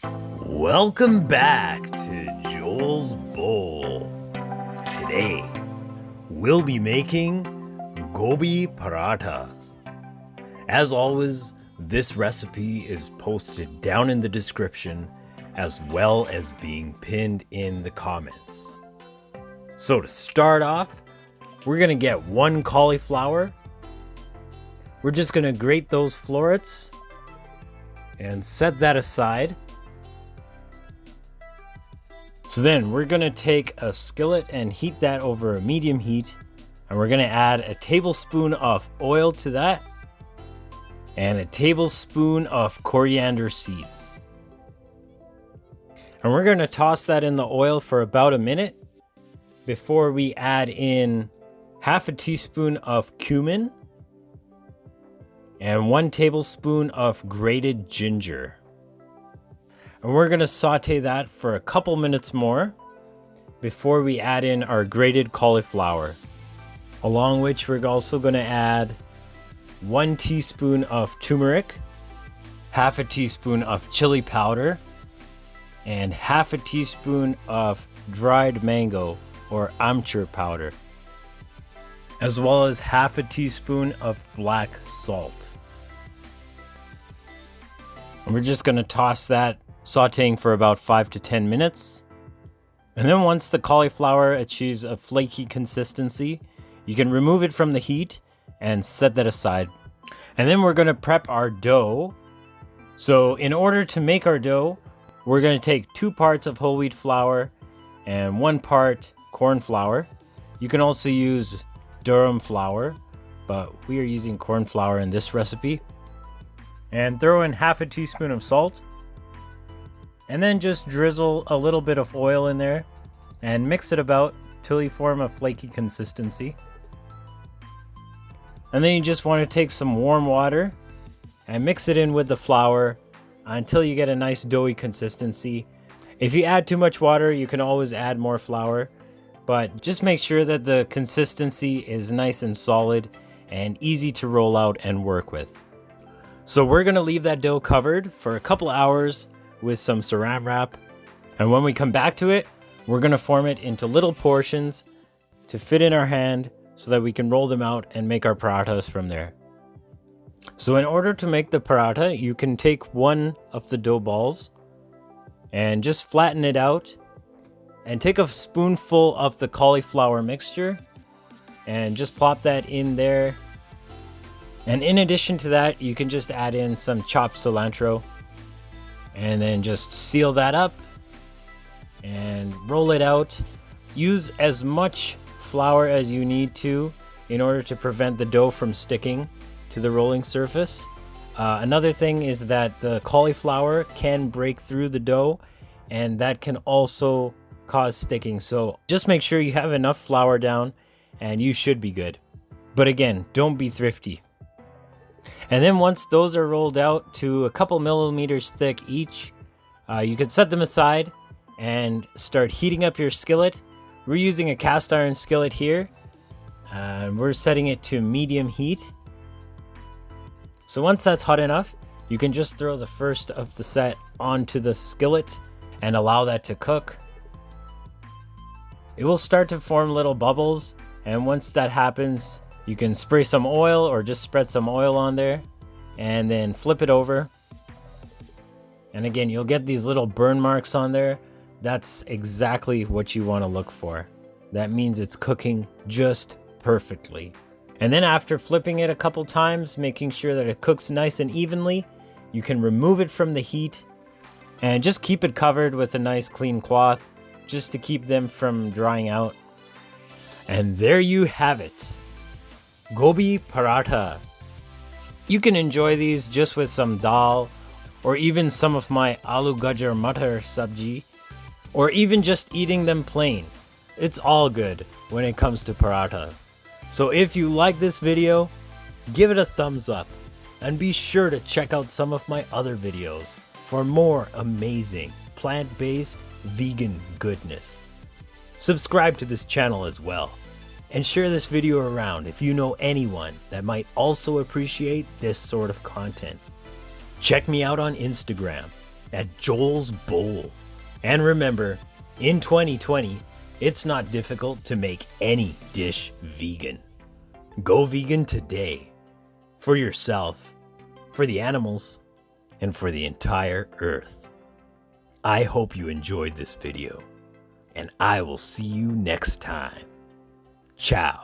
Welcome back to Joel's Bowl. Today, we'll be making gobi parathas. As always, this recipe is posted down in the description as well as being pinned in the comments. So to start off, we're gonna get one cauliflower. We're just gonna grate those florets and set that aside. So then we're gonna take a skillet and heat that over a medium heat, and we're gonna add a tablespoon of oil to that and a tablespoon of coriander seeds. And we're gonna toss that in the oil for about a minute before we add in half a teaspoon of cumin and 1 tablespoon of grated ginger. And we're gonna saute that for a couple minutes more before we add in our grated cauliflower, along which we're also gonna add 1 teaspoon of turmeric, half a teaspoon of chili powder, and half a teaspoon of dried mango or amchur powder, as well as half a teaspoon of black salt. And we're just gonna toss that, sauteing for about 5 to 10 minutes. And then once the cauliflower achieves a flaky consistency, you can remove it from the heat and set that aside. And then we're going to prep our dough. So in order to make our dough, we're going to take 2 parts of whole wheat flour and 1 part corn flour. You can also use durum flour, but we are using corn flour in this recipe. And throw in half a teaspoon of salt. And then just drizzle a little bit of oil in there and mix it about till you form a flaky consistency. And then you just want to take some warm water and mix it in with the flour until you get a nice doughy consistency. If you add too much water, you can always add more flour, but just make sure that the consistency is nice and solid and easy to roll out and work with. So we're going to leave that dough covered for a couple hours with some saran wrap, and when we come back to it, we're going to form it into little portions to fit in our hand so that we can roll them out and make our parathas from there. So in order to make the paratha, you can take one of the dough balls and just flatten it out and take a spoonful of the cauliflower mixture and just plop that in there. And in addition to that, you can just add in some chopped cilantro and then just seal that up and roll it out. Use as much flour as you need to in order to prevent the dough from sticking to the rolling surface. Another thing is that the cauliflower can break through the dough, and that can also cause sticking. So just make sure you have enough flour down and you should be good. But again, don't be thrifty. And then once those are rolled out to a couple millimeters thick each, you can set them aside and start heating up your skillet. We're using a cast iron skillet here. We're setting it to medium heat. So once that's hot enough, you can just throw the first of the set onto the skillet and allow that to cook. It will start to form little bubbles, and once that happens, you can spray some oil or just spread some oil on there and then flip it over. And again, you'll get these little burn marks on there. That's exactly what you want to look for. That means it's cooking just perfectly. And then after flipping it a couple times, making sure that it cooks nice and evenly, you can remove it from the heat and just keep it covered with a nice clean cloth just to keep them from drying out. And there you have it. Gobi paratha. You can enjoy these just with some dal, or even some of my aloo gajar matar sabji, or even just eating them plain. It's all good when it comes to paratha. So if you like this video, give it a thumbs up, and be sure to check out some of my other videos for more amazing plant-based vegan goodness. Subscribe to this channel as well, and share this video around if you know anyone that might also appreciate this sort of content. Check me out on Instagram at Joel's Bowl. And remember, in 2020, it's not difficult to make any dish vegan. Go vegan today. For yourself, for the animals, and for the entire earth. I hope you enjoyed this video, and I will see you next time. Ciao.